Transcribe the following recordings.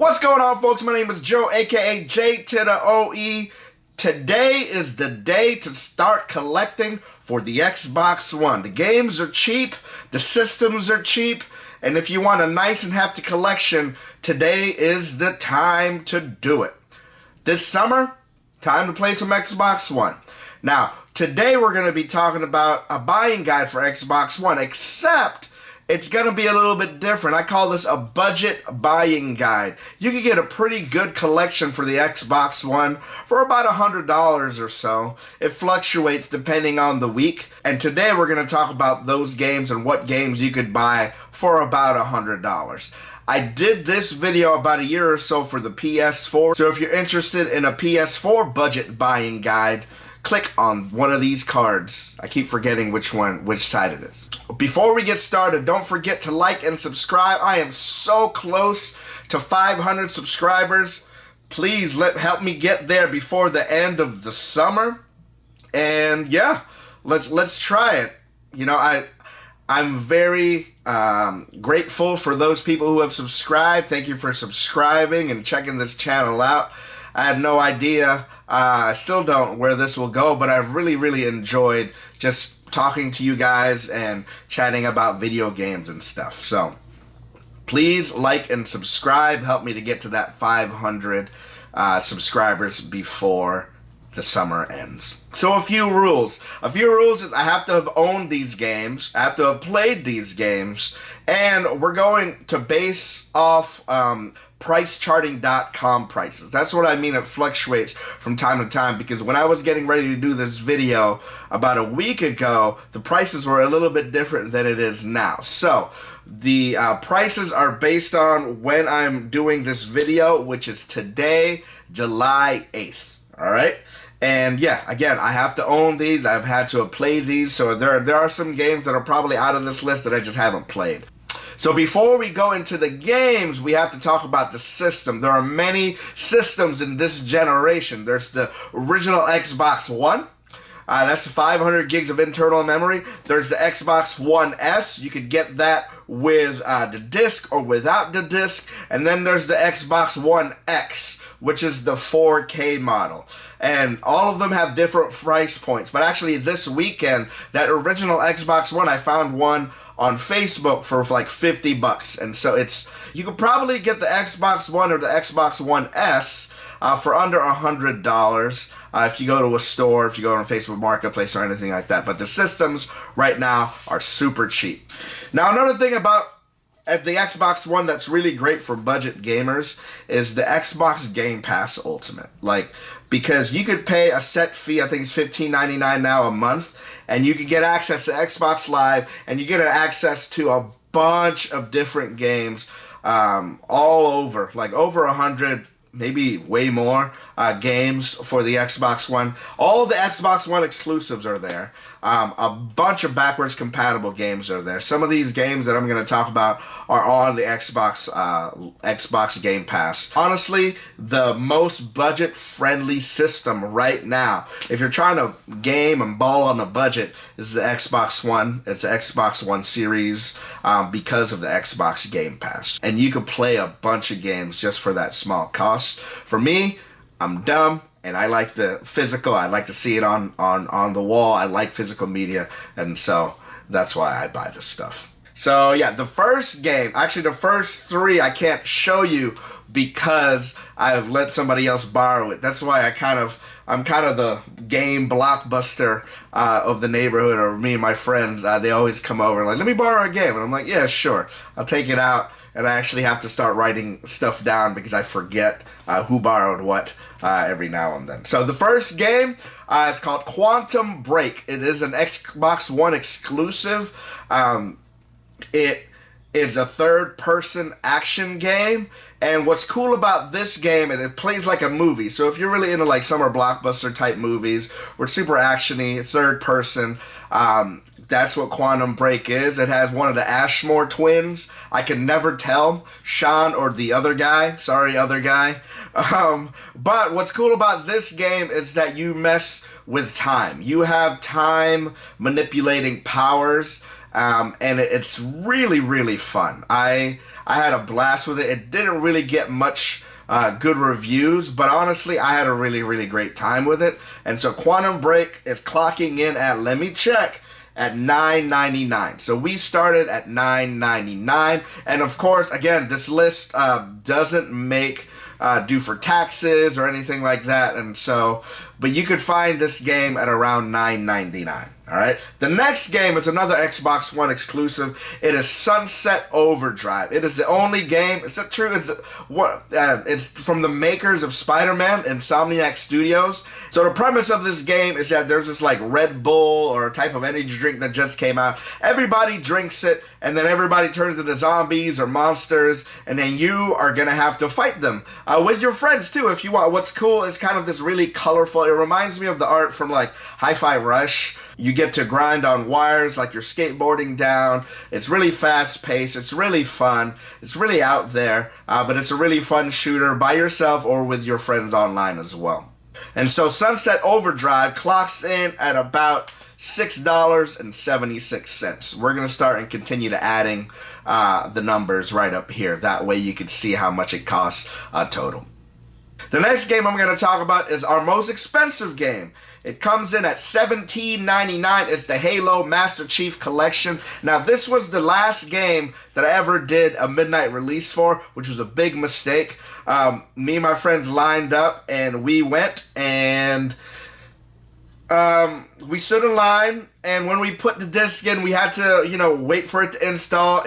What's going on, folks? My name is Joe, aka J to the OE. Today is the day to start collecting for the Xbox One. The games are cheap, the systems are cheap, and if you want a nice and hefty collection, today is the time to do it. This summer, time to play some Xbox One. Now, today we're going to be talking about a buying guide for Xbox One, except it's going to be a little bit different. I call this a budget buying guide. You can get a pretty good collection for the Xbox One for about $100 or so. It fluctuates depending on the week. And today we're going to talk about those games and what games you could buy for about $100. I did this video about a year or so for the PS4. So if you're interested in a PS4 budget buying guide, click on one of these cards. I keep forgetting which side it is. Before we get started, don't forget to like and subscribe. I am so close to 500 subscribers. Please help me get there before the end of the summer. And yeah, let's try it. You know, I'm very grateful for those people who have subscribed. Thank you for subscribing and checking this channel out. I had no idea, I still don't, where this will go, but I've really enjoyed just talking to you guys and chatting about video games and stuff. So please like and subscribe. Help me to get to that 500 subscribers before the summer ends. So a few rules. A few rules is I have to have owned these games. I have to have played these games. And we're going to base off pricecharting.com prices. That's what I mean. It fluctuates from time to time, because when I was getting ready to do this video about a week ago, the prices were a little bit different than it is now. So the prices are based on when I'm doing this video, which is today, July 8th. All right. And yeah, again, I have to own these. I've had to play these. So there are some games that are probably out of this list that I just haven't played. So before we go into the games, we have to talk about the system. There are many systems in this generation. There's the original Xbox One. That's 500 gigs of internal memory. There's the Xbox One S. You could get that with the disc or without the disc. And then there's the Xbox One X, which is the 4K model. And all of them have different price points. But actually this weekend, that original Xbox One, I found one on Facebook for like $50. And so you could probably get the Xbox One or the Xbox One S for under $100 if you go to a store, if you go on Facebook Marketplace or anything like that. But the systems right now are super cheap. Now another thing about the Xbox One that's really great for budget gamers is the Xbox Game Pass Ultimate. Because you could pay a set fee, I think it's $15.99 now a month, and you can get access to Xbox Live, and you get access to a bunch of different games all over, like over 100, maybe way more games for the Xbox One. All the Xbox One exclusives are there. A bunch of backwards compatible games are there. Some of these games that I'm going to talk about are on the Xbox Game Pass. Honestly, the most budget-friendly system right now, if you're trying to game and ball on a budget, is the Xbox One. It's the Xbox One series because of the Xbox Game Pass. And you can play a bunch of games just for that small cost. For me, I'm dumb, and I like the physical. I like to see it on the wall. I like physical media, and so that's why I buy this stuff. So yeah, the first game, actually the first three I can't show you because I've let somebody else borrow it. That's why I'm kind of the game blockbuster of the neighborhood, or me and my friends, they always come over and like, let me borrow a game. And I'm like, yeah, sure. I'll take it out. And I actually have to start writing stuff down because I forget who borrowed what every now and then. So the first game is called Quantum Break. It is an Xbox One exclusive. It is a third-person action game. And what's cool about this game, and it plays like a movie. So if you're really into like summer blockbuster type movies, where it's super actiony, it's third person, that's what Quantum Break is. It has one of the Ashmore twins. I can never tell, Sean or the other guy. Sorry, other guy. But what's cool about this game is that you mess with time. You have time manipulating powers. And it's really, really fun. I I had a blast with it. It didn't really get much good reviews, but honestly, I had a really, really great time with it. And so Quantum Break is clocking in at, let me check, at $9.99. So we started at $9.99. And of course, again, this list doesn't make due for taxes or anything like that. And so, but you could find this game at around $9.99. All right. The next game is another Xbox One exclusive. It is Sunset Overdrive. It is the only game. Is that true? It's from the makers of Spider-Man, Insomniacs Studios. So the premise of this game is that there's this like Red Bull or a type of energy drink that just came out. Everybody drinks it, and then everybody turns into zombies or monsters, and then you are gonna have to fight them with your friends too, if you want. What's cool is kind of this really colorful. It reminds me of the art from like Hi-Fi Rush. You get to grind on wires like you're skateboarding down. It's really fast-paced. It's really fun. It's really out there, but it's a really fun shooter by yourself or with your friends online as well. And so Sunset Overdrive clocks in at about $6.76. We're going to start and continue to adding the numbers right up here. That way you can see how much it costs total. The next game I'm going to talk about is our most expensive game. It comes in at $17.99. It's the Halo Master Chief Collection. Now, this was the last game that I ever did a midnight release for, which was a big mistake. Me and my friends lined up, and we went, and we stood in line, and when we put the disc in, we had to, wait for it to install.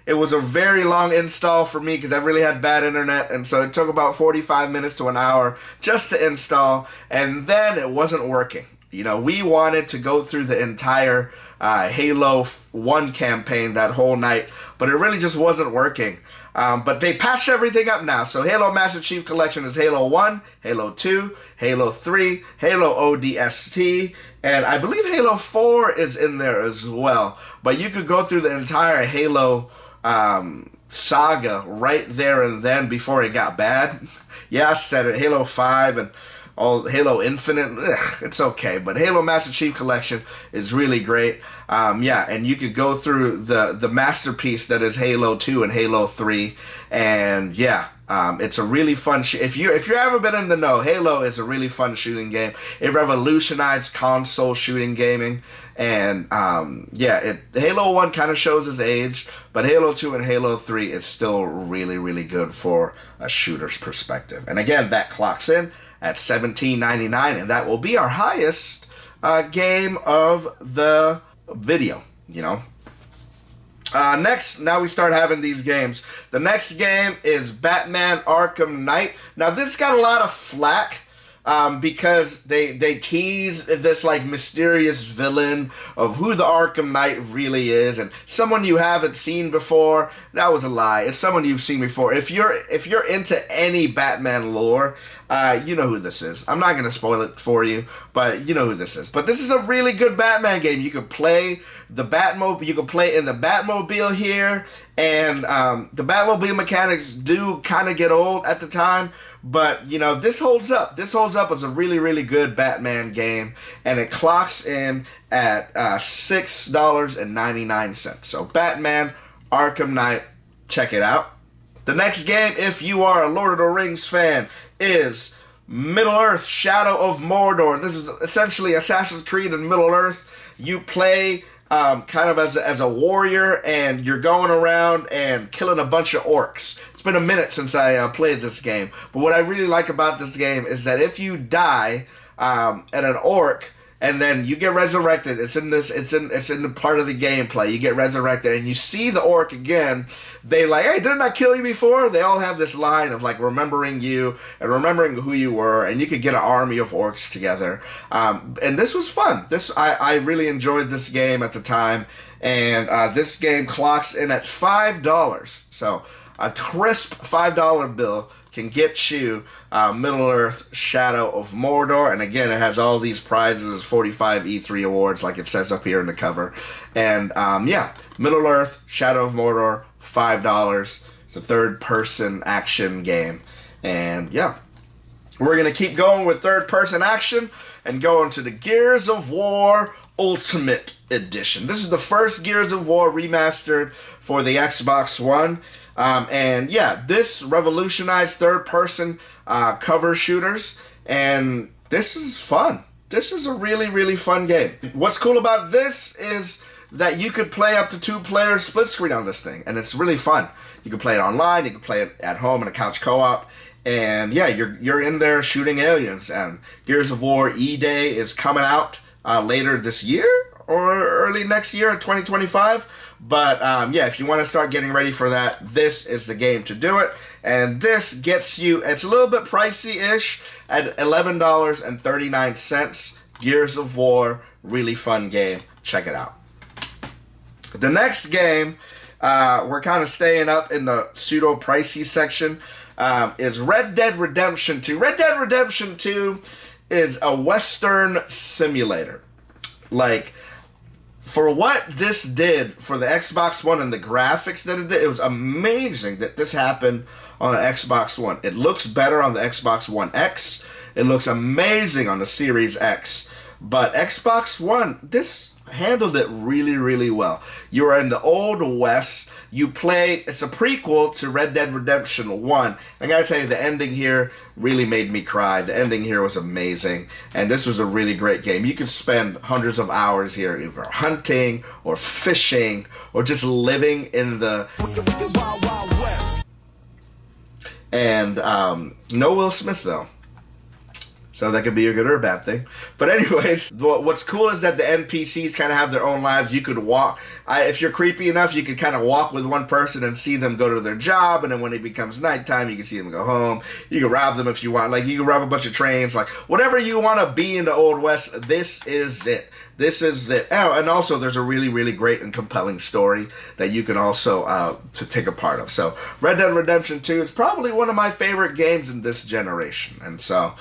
It was a very long install for me because I really had bad internet, and so it took about 45 minutes to an hour just to install, and then it wasn't working. We wanted to go through the entire Halo 1 campaign that whole night, but it really just wasn't working. But they patched everything up now. So Halo Master Chief Collection is Halo 1, Halo 2, Halo 3, Halo ODST, and I believe Halo 4 is in there as well. But you could go through the entire Halo saga right there and then before it got bad. Yeah, I said it. Halo 5 and all Halo Infinite, it's okay. But Halo Master Chief Collection is really great. And you could go through the masterpiece that is Halo 2 and Halo 3. And it's a really fun if you haven't been in the know, Halo is a really fun shooting game. It revolutionized console shooting gaming. And Halo 1 kind of shows its age, but Halo 2 and Halo 3 is still really, really good for a shooter's perspective. And again, that clocks in at $17.99, and that will be our highest game of the video, Next, now we start having these games. The next game is Batman Arkham Knight. Now, this got a lot of flack. Because they tease this like mysterious villain of who the Arkham Knight really is, and someone you haven't seen before. That was a lie. It's someone you've seen before. If you're into any Batman lore, you know who this is. I'm not gonna spoil it for you, but you know who this is. But this is a really good Batman game. You can play the Batmobile. You can play in the Batmobile here, and the Batmobile mechanics do kind of get old at the time. But, this holds up. This holds up as a really, really good Batman game. And it clocks in at $6.99. So Batman Arkham Knight, check it out. The next game, if you are a Lord of the Rings fan, is Middle-earth Shadow of Mordor. This is essentially Assassin's Creed in Middle-earth. You play kind of as a warrior, and you're going around and killing a bunch of orcs. It's been a minute since I played this game, but what I really like about this game is that if you die at an orc and then you get resurrected, it's in the part of the gameplay. You get resurrected and you see the orc again. They like, hey, didn't I kill you before? They all have this line of like remembering you and remembering who you were, and you could get an army of orcs together. And this was fun. I really enjoyed this game at the time, and this game clocks in at $5. So a crisp $5 bill can get you Middle-earth Shadow of Mordor. And again, it has all these prizes, 45 E3 awards, like it says up here in the cover. And Middle-earth Shadow of Mordor, $5. It's a third-person action game. And we're going to keep going with third-person action and go into the Gears of War Ultimate Edition. This is the first Gears of War remastered for the Xbox One. And yeah, this revolutionized third-person cover shooters, and this is fun. This is a really, really fun game. What's cool about this is that you could play up to 2 players split screen on this thing, and it's really fun. You can play it online, you can play it at home in a couch co-op, and yeah, you're in there shooting aliens. And Gears of War E-Day is coming out later this year or early next year in 2025. But yeah, if you want to start getting ready for that, this is the game to do it. And this gets you, it's a little bit pricey-ish at $11.39. Gears of War, really fun game. Check it out. The next game, we're kind of staying up in the pseudo-pricey section, is Red Dead Redemption 2. Red Dead Redemption 2 is a Western simulator. Like, for what this did for the Xbox One and the graphics that it did, it was amazing that this happened on the Xbox One. It looks better on the Xbox One X. It looks amazing on the Series X. But Xbox One, this handled it really, really well. You are in the Old West. You play, it's a prequel to Red Dead Redemption 1. I gotta tell you, the ending here really made me cry. The ending here was amazing, and this was a really great game. You could spend hundreds of hours here, either hunting or fishing or just living in the Wild West. And no Will Smith though. So that could be a good or a bad thing. But anyways, what's cool is that the NPCs kind of have their own lives. You could walk. If you're creepy enough, you could kind of walk with one person and see them go to their job. And then when it becomes nighttime, you can see them go home. You can rob them if you want. Like, you can rob a bunch of trains. Like, whatever you want to be in the Old West, this is it. This is the... Oh, and also, there's a really, really great and compelling story that you can also to take a part of. So, Red Dead Redemption 2 is probably one of my favorite games in this generation. And so...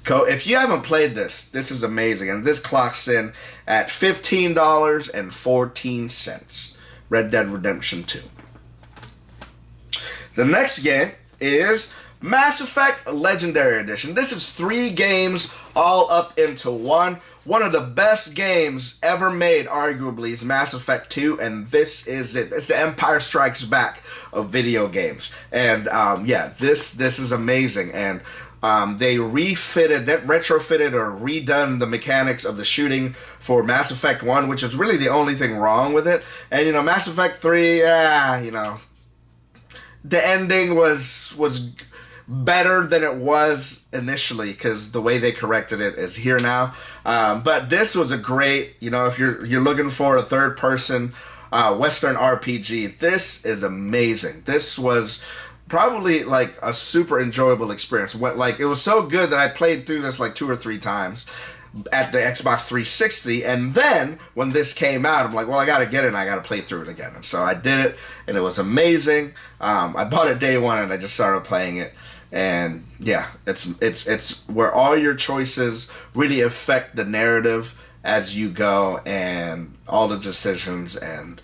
if you haven't played this, this is amazing. And this clocks in at $15.14. Red Dead Redemption 2. The next game is Mass Effect Legendary Edition. This is 3 games all up into one. One of the best games ever made, arguably, is Mass Effect 2, and this is it. It's the Empire Strikes Back of video games. And yeah, this is amazing. And they retrofitted or redone the mechanics of the shooting for Mass Effect 1, which is really the only thing wrong with it. And, you know, Mass Effect 3, you know, the ending was better than it was initially, because the way they corrected it is here now. But this was a great, you know, if you're looking for a third-person Western RPG, this is amazing. This was... probably like a super enjoyable experience. Like, it was so good that I played through this like 2 or 3 times at the Xbox 360, and then when this came out, I'm like, well, I gotta get it and I gotta play through it again. And so I did it, and it was amazing. I bought it day one and I just started playing it, and yeah, it's where all your choices really affect the narrative as you go and all the decisions. And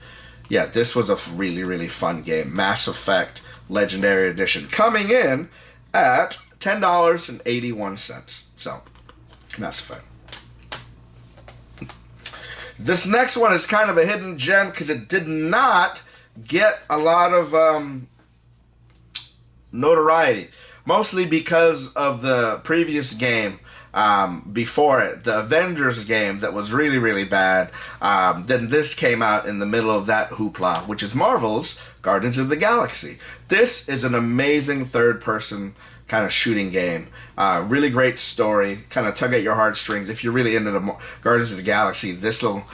yeah, this was a really, really fun game. Mass Effect Legendary Edition, coming in at $10.81. So, Mass Effect. This next one is kind of a hidden gem because it did not get a lot of notoriety, mostly because of the previous game before it, the Avengers game that was really, really bad. Then this came out in the middle of that hoopla, which is Marvel's Guardians of the Galaxy. This is an amazing third-person kind of shooting game. Really great story, kind of tug at your heartstrings. If you're really into the Guardians of the Galaxy, this'll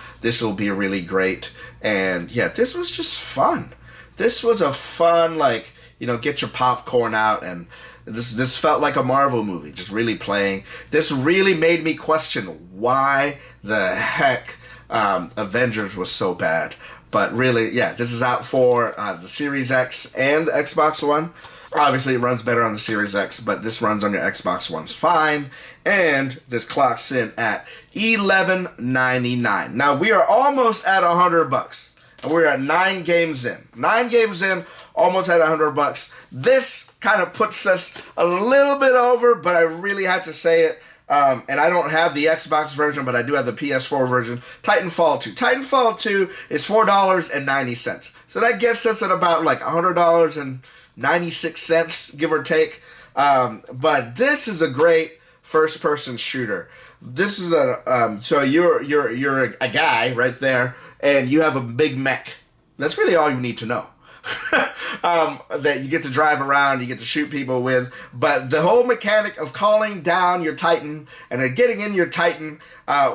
be really great. And yeah, this was just fun. This was a fun, like, you know, get your popcorn out, and this felt like a Marvel movie, just really playing. This really made me question why the heck Avengers was so bad. But really, yeah, this is out for the Series X and the Xbox One. Obviously, it runs better on the Series X, but this runs on your Xbox One's fine. And this clocks in at $11.99. Now, we are almost at $100. And we're at 9 games in. 9 games in, almost at $100. This kind of puts us a little bit over, but I really had to say it. and I don't have the Xbox version, but I do have the PS4 version, Titanfall 2. Titanfall 2 is $4.90. So that gets us at about like $100.96, give or take. But this is a great first-person shooter. This is so you're a guy right there, and you have a big mech. That's really all you need to know. That you get to drive around, you get to shoot people with, but the whole mechanic of calling down your Titan and then getting in your Titan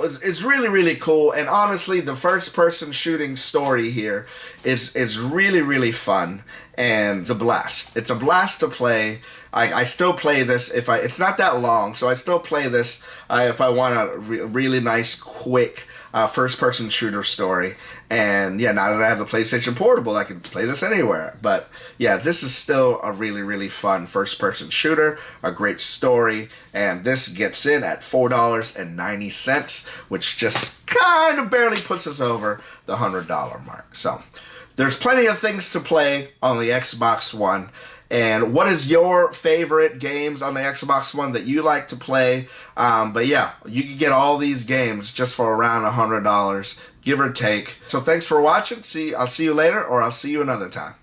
is really, really cool. And honestly, the first-person shooting story here is really, really fun, and it's a blast. It's a blast to play. I still play this it's not that long, so I still play this if I want a really nice, quick first-person shooter story. And yeah, now that I have the PlayStation Portable, I can play this anywhere. But yeah, this is still a really, really fun first-person shooter, a great story, and this gets in at $4.90, which just kind of barely puts us over the $100 mark. So there's plenty of things to play on the Xbox One. And what is your favorite games on the Xbox One that you like to play? But yeah, you can get all these games just for around $100, give or take. So thanks for watching. I'll see you later, or I'll see you another time.